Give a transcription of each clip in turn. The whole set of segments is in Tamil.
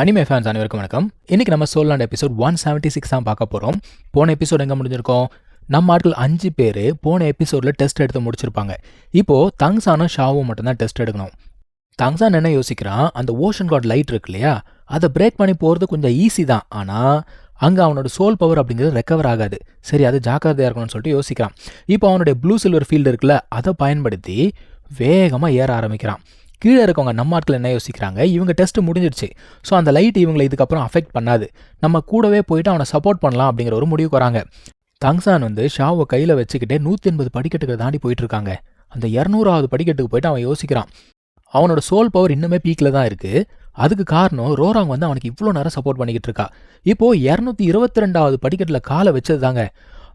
அனிமே ஃபேன்ஸ் அனைவருக்கும் வணக்கம். இன்னைக்கு நம்ம சோலாண்ட் எபிசோட் 176 தான் பார்க்க போகிறோம். போன எபிசோட் எங்கே முடிஞ்சிருக்கோம்? நம்ம ஆட்கள் 5 பேர் போன எபிசோடில் டெஸ்ட் எடுத்து முடிச்சிருப்பாங்க. இப்போது தங்சானும் ஷாவும் மட்டும்தான் டெஸ்ட் எடுக்கணும். தங்சான் என்ன யோசிக்கிறான், அந்த ஓஷன் காட் லைட் இருக்கு இல்லையா, அதை பிரேக் பண்ணி போகிறது கொஞ்சம் ஈஸி தான். ஆனால் அங்கே அவனோட சோல் பவர் அப்படிங்கிறது ரெக்கவர் ஆகாது. சரி, அது ஜாக்கிரதையாக இருக்கணும்னு சொல்லிட்டு யோசிக்கிறான். இப்போ அவனுடைய ப்ளூ சில்வர் ஃபீல்டு இருக்குல்ல, அதை பயன்படுத்தி வேகமாக ஏற ஆரம்பிக்கிறான். கீழே இருக்கவங்க நம்ம ஆட்கள் என்ன யோசிக்கிறாங்க, இவங்க டெஸ்ட் முடிஞ்சிடுச்சு, ஸோ அந்த லைட் இவங்களை இதுக்கப்புறம் அஃபெக்ட் பண்ணாது, நம்ம கூடவே போயிட்டு அவனை சப்போர்ட் பண்ணலாம் அப்படிங்கிற ஒரு முடிவுக்கு வராங்க. தங்சான் ஷாவை கையில் வச்சுக்கிட்டே 180 படிக்கட்டுகளை தாண்டி போயிட்டு இருக்காங்க. அந்த 200வது படிக்கட்டுக்கு போயிட்டு அவன் யோசிக்கிறான், அவனோட சோல் பவர் இன்னுமே பீக்கில் தான் இருக்குது. அதுக்கு காரணம் ரோராங் அவனுக்கு இவ்வளோ நேரம் சப்போர்ட் பண்ணிக்கிட்டு இருக்கா. இப்போது 222வது படிக்கட்டில் காலை வச்சது தாங்க.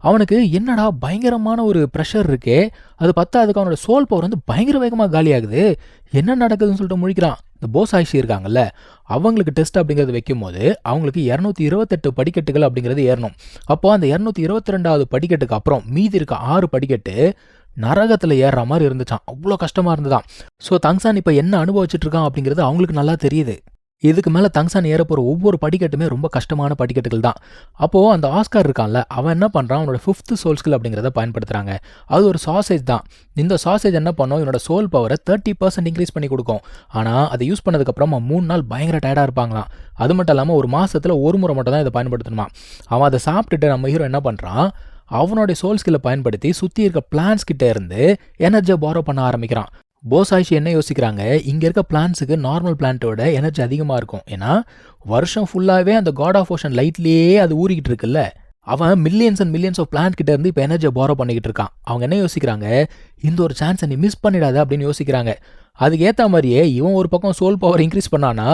அவனுக்கு என்னடா பயங்கரமான ஒரு ப்ரெஷர் இருக்கே, அது பத்தாதுக்கு அவனோட சோல் பவர் பயங்கர வேகமாக காலியாகுது, என்ன நடக்குதுன்னு சொல்லிட்டு முழிக்கிறான். இந்த போஸ் ஆயிஷி இருக்காங்கல்ல, அவங்களுக்கு டெஸ்ட் அப்படிங்கிறது வைக்கும் போது அவங்களுக்கு 228 படிக்கட்டுகள் அப்படிங்கிறது ஏறணும். அப்போது அந்த 222வது படிக்கட்டுக்கு அப்புறம் மீதி இருக்க 6 படிக்கட்டு நரகத்தில் ஏறுற மாதிரி இருந்துச்சான். அவ்வளோ கஷ்டமாக இருந்துதான். ஸோ தங்சான் இப்போ என்ன அனுபவிச்சுட்டு இருக்கான் அப்படிங்கிறது அவங்களுக்கு நல்லா தெரியுது. இதுக்கு மேலே தங்சான் ஏற போகிற ஒவ்வொரு படிக்கட்டுமே ரொம்ப கஷ்டமான படிக்கட்டுகள் தான். அப்போது அந்த ஆஸ்கார் இருக்கான்ல, அவன் என்ன பண்ணுறான், அவனோட 5th சோல் ஸ்கில் அப்படிங்கிறத பயன்படுத்துகிறாங்க. அது ஒரு சாசேஜ் தான். இந்த சாசேஜ் என்ன பண்ணும், இவனோட சோல் பவரை 30% இன்க்ரீஸ் பண்ணி கொடுக்கும். ஆனால் அதை யூஸ் பண்ணதுக்கப்புறம் 3 நாள் பயங்கர டயர்டாக இருப்பாங்களாம். அது மட்டும் இல்லாமல் ஒரு மாதத்தில் ஒரு முறை மட்டும் தான் இதை பயன்படுத்தணுமா. அவன் அதை சாப்பிட்டுட்டு நம்ம ஹீரோ என்ன பண்ணுறான், அவனோட சோல் ஸ்கில்லை பயன்படுத்தி சுற்றி இருக்க பிளான்ஸ் கிட்டே இருந்து எனர்ஜியை பாரோ பண்ண ஆரம்பிக்கிறான். போஸ் ஆயிஷி என்ன யோசிக்கிறாங்க, இங்கே இருக்க பிளான்ஸுக்கு நார்மல் பிளான்ட்டோட எனர்ஜி அதிகமாக இருக்கும். ஏன்னா வருஷம் ஃபுல்லாகவே அந்த காட் ஆஃப் ஓஷன் லைட்லேயே அது ஊறிக்கிட்டு இருக்குல்ல, அவன் millions and millions of plant கிட்ட இருந்து இப்போ எனர்ஜியை பாரோ பண்ணிக்கிட்டு இருக்கான். அவங்க என்ன யோசிக்கிறாங்க, இந்த ஒரு சான்ஸை நீ மிஸ் பண்ணிடாத அப்படின்னு யோசிக்கிறாங்க. அதுக்கு ஏற்ற மாதிரியே இவன் ஒரு பக்கம் சோல் பவர் இன்க்ரீஸ் பண்ணானா,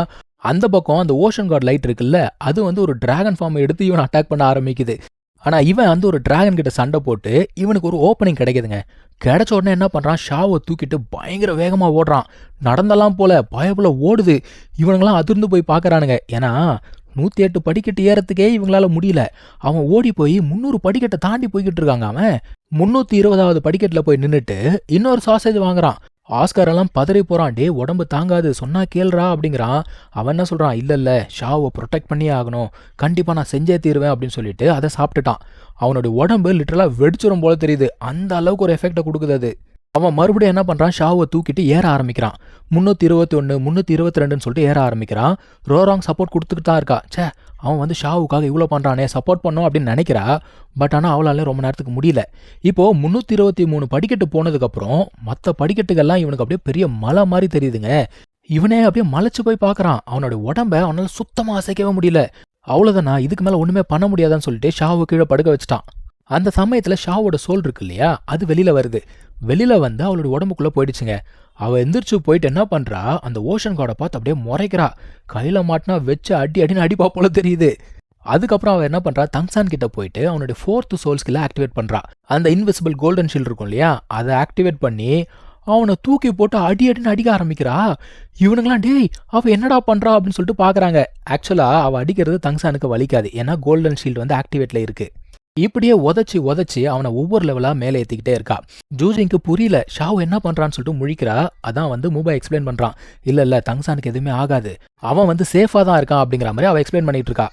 அந்த பக்கம் அந்த ஓஷன் காட் லைட் இருக்குல்ல, அது ஒரு டிராகன் ஃபார்மை எடுத்து இவன் அட்டாக் பண்ண ஆரம்பிக்குது. ஆனால் இவன் ஒரு டிராகன் கிட்ட சண்டை போட்டு இவனுக்கு ஒரு ஓப்பனிங் கிடைக்குதுங்க. கிடைச்ச உடனே என்ன பண்ணுறான், ஷாவை தூக்கிட்டு பயங்கர வேகமாக ஓடுறான். நடந்தெல்லாம் போல பயப்புல ஓடுது. இவனுங்களாம் அதிர்ந்து போய் பார்க்குறானுங்க. ஏன்னா 108 படிக்கட்டு ஏறத்துக்கே இவங்களால முடியல. அவன் ஓடி போய் 300 படிக்கட்டை தாண்டி போய்கிட்டு இருக்காங்க. அவன் 320வது படிக்கட்டில் போய் நின்றுட்டு இன்னொரு சாசேஜ் வாங்குறான். ஆஸ்கார் எல்லாம் பதறி போகிறான். டே உடம்பு தாங்காது, சொன்னா கேள்றா அப்படிங்கிறான். அவன் என்ன சொல்கிறான், இல்லை ஷாவை ப்ரொடெக்ட் பண்ணியே ஆகணும், கண்டிப்பாக நான் செஞ்சே தீருவேன் அப்படின்னு சொல்லிட்டு அதை சாப்பிட்டுட்டான். அவனுடைய உடம்பு லிட்டரலாக வெடிச்சிடும் போல தெரியுது, அந்த அளவுக்கு ஒரு எஃபெக்டை கொடுக்குது அது. அவன் மறுபடியும் என்ன பண்ணுறான், ஷாவை தூக்கிட்டு ஏற ஆரம்பிக்கிறான். 321 322ன்னு சொல்லிட்டு ஏற ஆரம்பிக்கிறான். ரோராங் சப்போர்ட் கொடுத்துக்கிட்டு தான் இருக்கா. சே, அவன் ஷாவுக்காக இவ்வளோ பண்ணுறானே, சப்போர்ட் பண்ணோம் அப்படின்னு நினைக்கிறா. பட் ஆனால் அவளால ரொம்ப நேரத்துக்கு முடியல. இப்போது 323 படிக்கட்டு போனதுக்கப்புறம் மற்ற படிக்கட்டுகள்லாம் இவனுக்கு அப்படியே பெரிய மலை மாதிரி தெரியுதுங்க. இவனே அப்படியே மலைச்சு போய் பார்க்குறான். அவனோட உடம்பை அவனால் சுத்தமாக அசைக்கவே முடியல. அவ்வளோதானா, இதுக்கு மேலே ஒன்றுமே பண்ண முடியாதான்னு சொல்லிட்டு ஷாவை கீழே படுக்க வச்சுட்டான். அந்த சமயத்தில் ஷாவோட சோல் இருக்கு இல்லையா, அது வெளியில் வருது. வெளியில் வந்து அவளோட உடம்புக்குள்ளே போயிடுச்சுங்க. அவள் எந்திரிச்சு போயிட்டு என்ன பண்ணுறா, அந்த ஓஷன் காடை பார்த்து அப்படியே முறைக்கிறா. கையில் மாட்டினா வச்சு அடின்னு அடிப்பா போல தெரியுது. அதுக்கப்புறம் அவள் என்ன பண்ணுறா, தங்சான் கிட்ட போயிட்டு அவனுடைய 4th சோல் ஸ்கில்லை ஆக்டிவேட் பண்ணுறா. அந்த இன்விசிபிள் கோல்டன் ஷீல்டு இருக்கும் இல்லையா, அதை ஆக்டிவேட் பண்ணி அவனை தூக்கி போட்டு அடின்னு அடிக்க ஆரம்பிக்கிறா. இவனுங்களாம் டேய் அவள் என்னடா பண்ணுறா அப்படின்னு சொல்லிட்டு பார்க்குறாங்க. ஆக்சுவலாக அவள் அடிக்கிறது தங்சானுக்கு வலிக்காது, ஏன்னா கோல்டன் ஷீல்டு ஆக்டிவேட்டில் இருக்குது. இப்படியே உதச்சி அவனை ஒவ்வொரு லெவலாக மேலே ஏற்றிக்கிட்டே இருக்கா. ஜூஜிங்க்கு புரியல, ஷாவ் என்ன பண்ணுறான்னு சொல்லிட்டு முழிக்கிறா. அதான் மூபா எக்ஸ்பிளைன் பண்ணுறான். இல்லை தங்சானுக்கு எதுவுமே ஆகாது, அவன் சேஃபாக தான் இருக்கான் அப்படிங்கிற மாதிரி அவள் எக்ஸ்பிளைன் பண்ணிட்டு இருக்கா.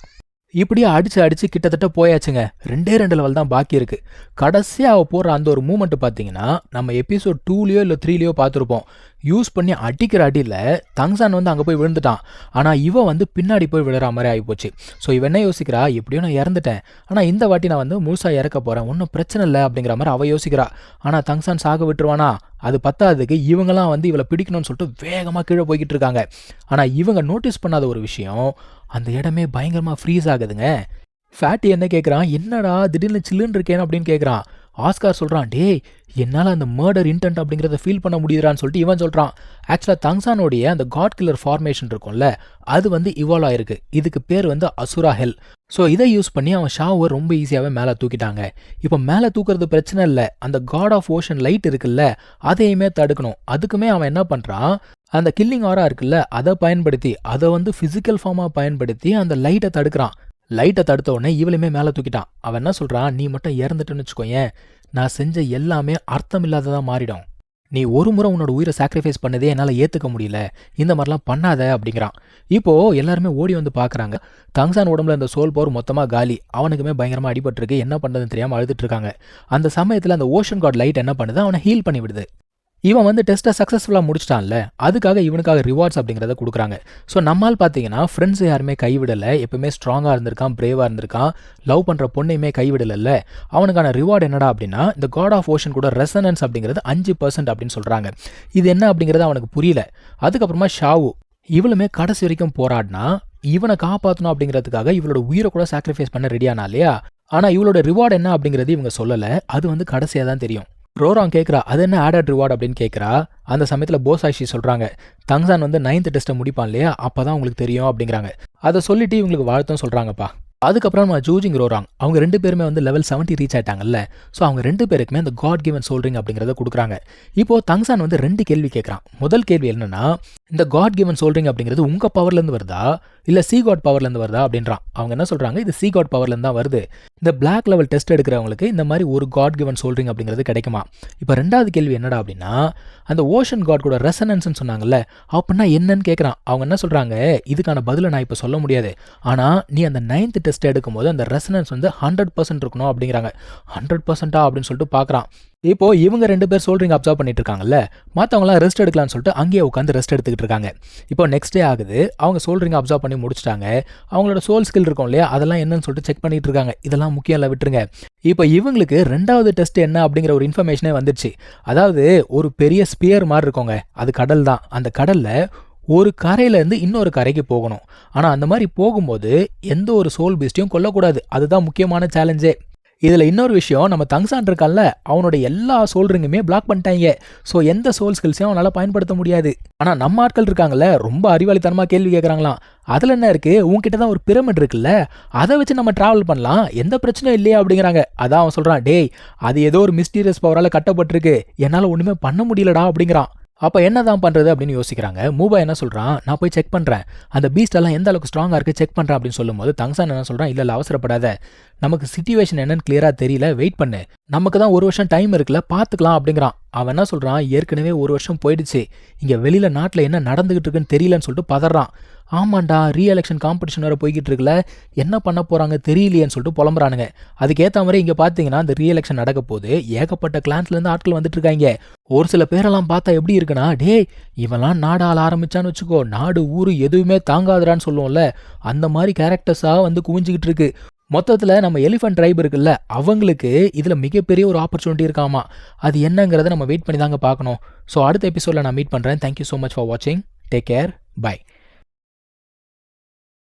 இப்படியே அடிச்சு கிட்டத்தட்ட போயாச்சுங்க. 2 லெவல் தான் பாக்கி இருக்கு. கடைசியாக அவள் போடுற அந்த ஒரு மூமெண்ட் பார்த்தீங்கன்னா நம்ம எபிசோட் 2லையோ இல்லை 3லையோ பார்த்துருப்போம். யூஸ் பண்ணி அடிக்கிற அடியில் தங்சான் அங்கே போய் விழுந்துட்டான். ஆனால் இவன் பின்னாடி போய் விழுற மாதிரி ஆகிப்போச்சு. ஸோ இவன் என்ன யோசிக்கிறா, எப்படியோ நான் இறந்துட்டேன், ஆனால் இந்த வாட்டி நான் முழுசாக இறக்க போகிறேன், ஒன்றும் பிரச்சனை இல்லை அப்படிங்கிற மாதிரி அவள் யோசிக்கிறா. ஆனால் தங்சான் சாக விட்டுருவானா, அது பத்தாததுக்கு இவங்கெல்லாம் இவளை பிடிக்கணும்னு சொல்லிட்டு வேகமாக கீழே போய்கிட்டு இருக்காங்க. ஆனால் இவங்க நோட்டீஸ் பண்ணாத ஒரு விஷயம், அந்த இடமே பயங்கரமாக ஃப்ரீஸ் ஆகுதுங்க. ஃபேட்டி என்ன கேட்குறான், என்னடா திடீர்னு சில்லுன்னு இருக்கேன் அப்படின்னு கேட்குறான். ஆஸ்கார் சொல்கிறான், டேய் என்னால் அந்த மர்டர் இன்டென்ட் அப்படிங்கிறத ஃபீல் பண்ண முடியுறான்னு சொல்லிட்டு இவன் சொல்கிறான். ஆக்சுவலாக தங்சானோடைய அந்த காட் கில்லர் ஃபார்மேஷன் இருக்கும்ல, அது இவால்வ் ஆயிருக்கு. இதுக்கு பேர் அசுரா ஹெல். ஸோ இதை யூஸ் பண்ணி அவன் ஷாவை ரொம்ப ஈஸியாகவே மேலே தூக்கிட்டாங்க. இப்போ மேலே தூக்குறது பிரச்சனை இல்லை, அந்த காட் ஆஃப் ஓஷன் லைட் இருக்குல்ல, அதையுமே தடுக்கணும். அதுக்குமே அவன் என்ன பண்ணுறான், அந்த கில்லிங் ஆரா இருக்குல்ல, அதை பயன்படுத்தி அதை ஃபிசிக்கல் ஃபார்மாக பயன்படுத்தி அந்த லைட்டை தடுக்கிறான். லைட்டை தடுத்த உடனே இவளுமே மேலே தூக்கிட்டான். அவன் என்ன சொல்கிறான், நீ மட்டும் இறந்துட்டுன்னு வச்சுக்கோயேன், நான் செஞ்ச எல்லாமே அர்த்தம் இல்லாததாக மாறிடும். நீ ஒரு முறை உன்னோட உயிரை சாக்ரிஃபைஸ் பண்ணதே என்னால் ஏற்றுக்க முடியல, இந்த மாதிரிலாம் பண்ணாத அப்படிங்கிறான். இப்போது எல்லாருமே ஓடி வந்து பார்க்குறாங்க. தங்சான் உடம்புல இந்த சோல் பவர் மொத்தமாக காலி. அவனுக்குமே பயங்கரமாக அடிபட்டிருக்கு. என்ன பண்ணுறதுன்னு தெரியாமல் அழுதுட்டு இருக்காங்க. அந்த சமயத்தில் அந்த ஓஷன் காட் லைட் என்ன பண்ணுது, அவனை ஹீல் பண்ணி விடுது. இவன் வந்து டெஸ்ட்டை சக்ஸஸ்ஃபுல்லாக முடிச்சிட்டான்ல, அதுக்காக இவனுக்காக ரிவார்ட்ஸ் அப்படிங்கிறத கொடுக்குறாங்க. ஸோ நம்மால் பார்த்தீங்கன்னா ஃப்ரெண்ட்ஸ் யாருமே கைவிடலை, எப்பவுமே ஸ்ட்ராங்காக இருந்திருக்கான், பிரேவாக இருந்திருக்கான், லவ் பண்ணுற பொண்ணையுமே கைவிடலை. அவனுக்கான ரிவார்டு என்னடா அப்படின்னா, இந்த காட் ஆஃப் ஓஷன் கூட ரெசனன்ஸ் அப்படிங்கிறது 5% அப்படின்னு சொல்கிறாங்க. இது என்ன அப்படிங்கிறது அவனுக்கு புரியல. அதுக்கப்புறமா ஷாவு இவளுமே கடைசி வரைக்கும் போராடினா, இவனை காப்பாற்றணும் அப்படிங்கிறதுக்காக இவளோட உயிரை கூட சாக்ரிஃபைஸ் பண்ண ரெடியானா இல்லையா. ஆனால் இவளோட ரிவார்டு என்ன அப்படிங்கிறது இவங்க சொல்லலை. அது வந்து கடைசியாக தான் தெரியும். ரோராங் கேட்குறா, அது என்ன ஆடட் ரிவார்டு அப்படின்னு கேட்குறா. அந்த சமயத்தில் போசாஷி சொல்கிறாங்க, தங்சான் வந்து 9th டெஸ்ட்டை முடிப்பான் இல்லையா, அப்போ தான் உங்களுக்கு தெரியும் அப்படிங்கிறாங்க. அதை சொல்லிட்டு இவங்களுக்கு வாழ்த்தும் சொல்கிறாங்கப்பா. அதுக்கப்புறம் நம்ம ஜூஜிங் ரோராங் அவங்க 2 பேருமே வந்து லெவல் 70 ரீச் ஆயிட்டாங்கல்ல. ஸோ அவங்க 2 பேருக்குமே அந்த காட் கிவன் சோல் ரிங் அப்படிங்கிறத கொடுக்குறாங்க. இப்போது தங்சான் வந்து 2 கேள்வி கேட்குறான். முதல் கேள்வி என்னன்னா, இந்த காட் கிவன் சோல் ரிங் அப்படிங்கிறது உங்கள் பவர்லேருந்து வருதா இல்லை சி காட் பவர்லேருந்து வருதா அப்படின்றான். அவங்க என்ன சொல்கிறாங்க, இது சி காட் பவர்லேருந்து தான் வருது. இந்த பிளாக் லெவல் டெஸ்ட் எடுக்கிறவங்களுக்கு இந்த மாதிரி ஒரு காட் கிவன் சோல் ரிங் அப்படிங்கிறது கிடைக்குமா. இப்போ 2வது கேள்வி என்னடா அப்படின்னா, அந்த ஓஷன் காட் கூட ரெசனன்ஸ்னு சொன்னாங்கல்ல, அப்படின்னா என்னன்னு கேட்குறான். அவங்க என்ன சொல்கிறாங்க, இதுக்கான பதிலை நான் இப்போ சொல்ல முடியாது, ஆனால் நீ அந்த 9th டெஸ்ட் எடுக்கும்போது அந்த ரெசனன்ஸ் வந்து 100% இருக்கணும் அப்படிங்கிறாங்க. 100%ஆ அப்படின்னு சொல்லிட்டு பார்க்குறான். இப்போ இவங்க 2 பேர் சோல் ரிங் அப்சர்வ் பண்ணிட்டு இருக்காங்கல்ல, மற்றவங்களாம் ரெஸ்ட் எடுக்கலாம்னு சொல்லிட்டு அங்கேயே உட்காந்து ரெஸ்ட் எடுத்துக்கிட்டு இருக்காங்க. இப்போ நெக்ஸ்ட் டே ஆகுது, அவங்க சோல் ரிங் அப்சர்வ் பண்ணி முடிச்சிட்டாங்க. அவங்களோட சோல் ஸ்கில் இருக்கும் இல்லையா, அதெல்லாம் என்னன்னு சொல்லிட்டு செக் பண்ணிட்டு இருக்காங்க. இதெல்லாம் முக்கியம் இல்லை, விட்டுருங்க. இப்போ இவங்களுக்கு 2வது டெஸ்ட் என்ன அப்படிங்கிற ஒரு இன்ஃபர்மேஷனே வந்துடுச்சு. அதாவது ஒரு பெரிய ஸ்பியர் மாதிரி இருக்கோங்க, அது கடல் தான். அந்த கடலில் ஒரு கரையிலேருந்து இன்னொரு கரைக்கு போகணும். ஆனால் அந்த மாதிரி போகும்போது எந்த ஒரு சோல் பீஸ்டையும் கொல்லக்கூடாது. அதுதான் முக்கியமான சேலஞ்சே. இதில் இன்னொரு விஷயம், நம்ம தங்சான் இருக்கான்ல, அவனோட எல்லா சோல் ரிங்குமே பிளாக் பண்ணிட்டாங்க. ஸோ எந்த சோல் ஸ்கில்ஸையும் அவனால் பயன்படுத்த முடியாது. ஆனால் நம்ம ஆட்கள் இருக்காங்கல்ல, ரொம்ப அறிவாளித்தனமாக கேள்வி கேட்குறாங்களாம். அதில் என்ன இருக்குது, உங்ககிட்ட தான் ஒரு பிரமிட் இருக்குல்ல, அதை வச்சு நம்ம ட்ராவல் பண்ணலாம், எந்த பிரச்சனையும் இல்லையா அப்படிங்கிறாங்க. அதான் அவன் சொல்கிறான், டேய் அது ஏதோ ஒரு மிஸ்டீரியஸ் பவரால் கட்டப்பட்டிருக்கு, என்னால் ஒன்றுமே பண்ண முடியலடா அப்படிங்கிறான். அப்போ என்ன தான் பண்ணுறது அப்படின்னு யோசிக்கிறாங்க. மூபா என்ன சொல்கிறான், நான் போய் செக் பண்ணுறேன், அந்த பீஸ்டெல்லாம் எந்த அளவுக்கு ஸ்ட்ராங்காக இருக்குது செக் பண்ணுறேன் அப்படின்னு சொல்லும்போது தங்சான் என்ன சொல்கிறான், இல்லை அவசரப்படாத, நமக்கு சிச்சுவேஷன் என்னன்னு கிளியராக தெரியல, வெயிட் பண்ணு, நமக்கு தான் 1 வருஷம் டைம் இருக்குல்ல, பார்த்துக்கலாம் அப்படிங்கிறான். அவன் என்ன சொல்கிறான், ஏற்கனவே 1 வருஷம் போயிடுச்சு, இங்கே வெளியில் நாட்டில் என்ன நடந்துகிட்டு இருக்குன்னு தெரியலன்னு சொல்லிட்டு பதறான். ஆமாண்டா, ரீஎலெக்ஷன் காம்படிஷன் வேறு போய்கிட்டு இருக்குல்ல, என்ன பண்ண போகிறாங்க தெரியலையேன்னு சொல்லிட்டு புலம்புறானுங்க. அதுக்கேற்ற மாதிரி இங்கே பார்த்தீங்கன்னா இந்த ரீஎலெக்ஷன் நடக்க போது ஏகப்பட்ட கிளான்ஸ்லேருந்து ஆட்கள் வந்துட்டு இருக்காங்க. ஒரு சில பேரெல்லாம் பார்த்தா எப்படி இருக்குன்னா, டே இவெல்லாம் நாடு ஆள ஆரம்பிச்சான்னு வச்சுக்கோ, நாடு ஊர் எதுவுமே தாங்காதுடான்னு சொல்லுவோம்ல, அந்த மாதிரி கேரக்டர்ஸாக வந்து குவிஞ்சிக்கிட்டு இருக்கு. மொத்தத்தில் நம்ம எலிஃபென்ட் ட்ரைப் இருக்குல்ல, அவங்களுக்கு இதில் மிகப்பெரிய ஒரு ஆப்பர்ச்சுனிட்டி இருக்காமா. அது என்னங்கிறத நம்ம வெயிட் பண்ணி தாங்க பார்க்கணும். ஸோ அடுத்த எபிசோடில் நான் மீட் பண்ணுறேன். தேங்க்யூ ஸோ மச் ஃபார் வாட்சிங். Take care. பை.